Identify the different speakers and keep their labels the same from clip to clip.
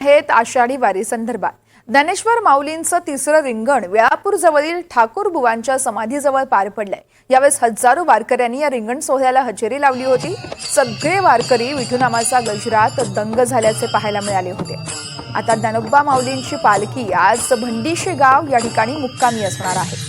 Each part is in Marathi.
Speaker 1: आहेत आषाढी वारी संदर्भात ज्ञानेश्वर माऊलींचं तिसरं रिंगण वेळापूर जवळील ठाकूर बुवांच्या समाधीजवळ पार पडलंय। यावेळेस हजारो वारकऱ्यांनी या रिंगण सोहळ्याला हजेरी लावली होती। सगळे वारकरी विठुनामाचा गजरात दंग झाल्याचे पाहायला मिळाले होते। आता ज्ञानोबा माऊलींची पालखी आज भंडीशे गाव या ठिकाणी मुक्कामी असणार आहे।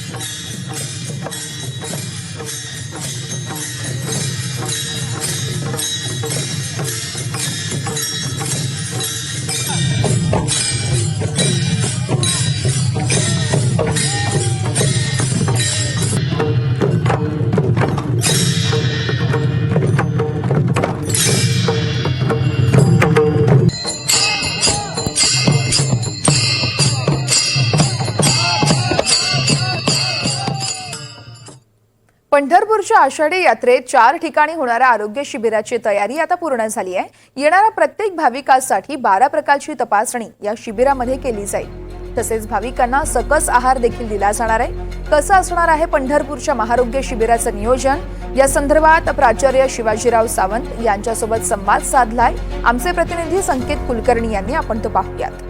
Speaker 1: पंढरपूरच्या आषाढी यात्रेत 4 ठिकाणी होणाऱ्या आरोग्य शिबिराची तयारी आता पूर्ण झाली आहे। येणाऱ्या प्रत्येक भाविकासाठी 12 प्रकारची तपासणी या शिबिरामध्ये केली जाईल। तसेच भाविकांना सकस आहार देखील दिला जाणार आहे। कसं असणार आहे पंढरपूरच्या महाआरोग्य शिबिराचं नियोजन, या संदर्भात प्राचार्य शिवाजीराव सावंत यांच्यासोबत संवाद साधलाय आमचे प्रतिनिधी संकेत कुलकर्णी यांनी। आपण तो पाहूयात।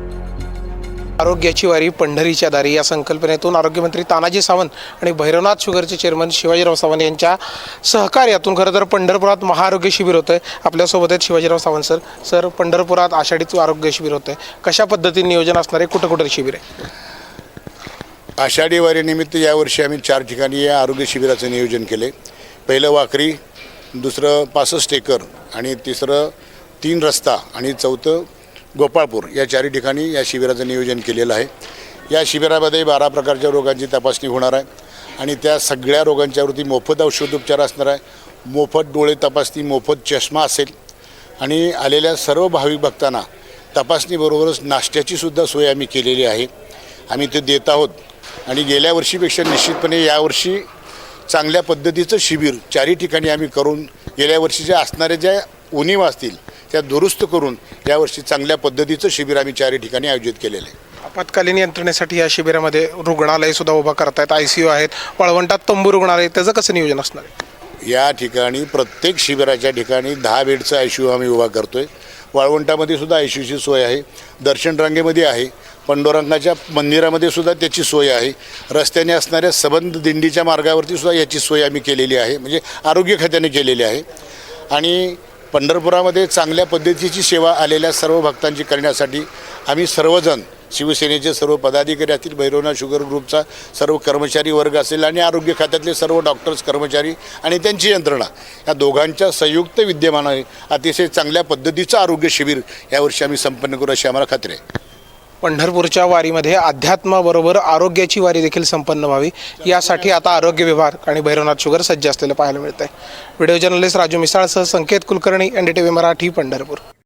Speaker 2: आरोग्याची वारी पंढरीच्या दारी या संकल्पनेतून आरोग्यमंत्री तानाजी सावंत आणि भैरवनाथ शुगरचे चेअरमन शिवाजीराव सावंत यांच्या सहकार्यातून खरं तर पंढरपुरात महाआरोग्य शिबिर होतंय। आपल्यासोबत आहेत शिवाजीराव सावंत सर पंढरपुरात आषाढीचं आरोग्य शिबिर होतंय, कशा पद्धतीने नियोजन असणार आहे, कुठं शिबिर आहे?
Speaker 3: आषाढी वारीनिमित्त यावर्षी आम्ही 4 ठिकाणी या आरोग्य शिबिराचं नियोजन केले। पहिलं वाखरी, दुसरं 65 एकर आणि तिसरं 3 रस्ता आणि चौथं गोपाळपूर या 4 ठिकाणी या शिबिराचं नियोजन केलेलं आहे। या शिबिरामध्ये 12 प्रकारच्या रोगांची तपासणी होणार आहे आणि त्या सगळ्या रोगांच्यावरती मोफत औषधोपचार असणार आहे। मोफत डोळे तपासणी, मोफत चष्मा असेल आणि आलेल्या सर्व भाविक भक्तांना तपासणीबरोबरच नाश्त्याची सुद्धा सोय आम्ही केलेली आहे। आम्ही ते देत आहोत आणि गेल्या वर्षीपेक्षा निश्चितपणे यावर्षी चांगल्या पद्धतीचं शिबिर 4 ठिकाणी आम्ही करून गेल्या वर्षीच्या असणाऱ्या ज्या उणीवा असतील त्या दुरुस्त करून यावर्षी चांगल्या पद्धतीचं शिबिर आम्ही 4 ठिकाणी आयोजित केलेलं आहे।
Speaker 2: आपत्कालीन यंत्रणेसाठी या शिबिरामध्ये रुग्णालय सुद्धा उभा करतायत, ICU आहेत, वाळवंटात तंबू रुग्णालय, त्याचं कसं नियोजन असणार आहे?
Speaker 3: या ठिकाणी प्रत्येक शिबिराच्या ठिकाणी 10 बेडचा ICU आम्ही उभा करतोय। वाळवंटामध्ये सुद्धा ICUची सोय आहे, दर्शन रांगेमध्ये आहे, पांडुरंगाच्या मंदिरामध्ये सुद्धा त्याची सोय आहे, रस्त्याने असणाऱ्या सबंध दिंडीच्या मार्गावरती सुद्धा याची सोय आम्ही केलेली आहे, म्हणजे आरोग्य खात्याने केलेली आहे। आणि पंढरपुरामध्ये चांगल्या पद्धतीची सेवा आलेल्या सर्व भक्तांची करण्यासाठी आम्ही सर्वजण शिवसेनेचे सर्व पदाधिकारी असतील, भैरवनाथ शुगर ग्रुपचा सर्व कर्मचारी वर्ग असेल आणि आरोग्य खात्यातले सर्व डॉक्टर्स कर्मचारी आणि त्यांची यंत्रणा या दोघांच्या संयुक्त विद्यमानाने अतिशय चांगल्या पद्धतीचं आरोग्य शिबिर यावर्षी आम्ही संपन्न करू अशी आम्हाला खात्री आहे।
Speaker 2: पंढरपूरच्या वारीमध्ये अध्यात्माबरोबर आरोग्याची वारी देखील संपन्न व्हावी यासाठी आता आरोग्य विभाग आणि भैरवनाथ शुगर सज्ज असलेलं पाहायला मिळतंय। व्हिडिओ जर्नलिस्ट राजू मिसाळसह संकेत कुलकर्णी, NDTV मराठी, पंढरपूर।